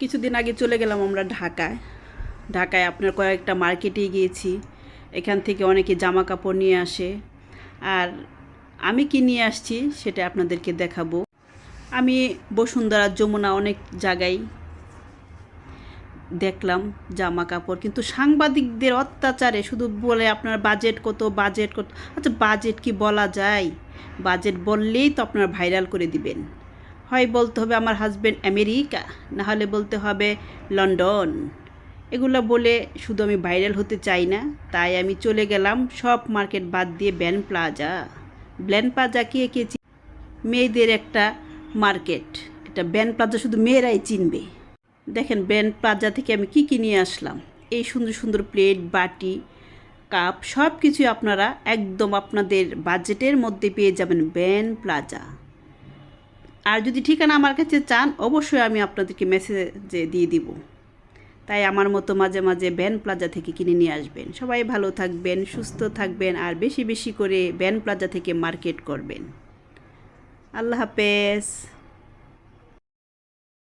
কিছুদিন আগে চলে গেলাম আমরা ঢাকায়। ঢাকায় আপনার কয়েকটা মার্কেটে গিয়েছি। এখান থেকে অনেকে জামা কাপড় নিয়ে আসে, আর আমি কি নিয়ে আসছি সেটা আপনাদেরকে দেখাবো। আমি বসুন্ধরা, যমুনা অনেক জায়গায় দেখলাম জামা কাপড়, কিন্তু সাংবাদিকদের অত্যাচারে শুধু বলে আপনার বাজেট কত, বাজেট কত। আচ্ছা, বাজেট কি বলা যায়? বাজেট বললেই তো আপনারা ভাইরাল করে দিবেন। হয় বলতে হবে আমার হাজব্যান্ড আমেরিকা, না হলে বলতে হবে লন্ডন। এগুলো বলে শুধু আমি ভাইরাল হতে চাই না, তাই আমি চলে গেলাম সব মার্কেট বাদ দিয়ে ব্যান্ড প্লাজা। ব্যান্ড প্লাজা কে কে মেয়েদের একটা মার্কেট, এটা ব্যান্ড প্লাজা শুধু মেয়েরাই চিনবে। দেখেন ব্যান্ড প্লাজা থেকে আমি কি নিয়ে আসলাম। এই সুন্দর সুন্দর প্লেট, বাটি, কাপ সব কিছুই আপনারা একদম আপনাদের বাজেটের মধ্যে পেয়ে যাবেন ব্যান্ড প্লাজা। আর যদি ঠিকানা আমার কাছে চান, অবশ্যই আমি আপনাদেরকে মেসেজে দিয়ে দিব। তাই আমার মতো মাঝে মাঝে ব্যান্ড প্লাজা থেকে কিনে নিয়ে আসবেন। সবাই ভালো থাকবেন, সুস্থ থাকবেন, আর বেশি বেশি করে ব্যান্ড প্লাজা থেকে মার্কেট করবেন। আল্লাহ হাফেজ।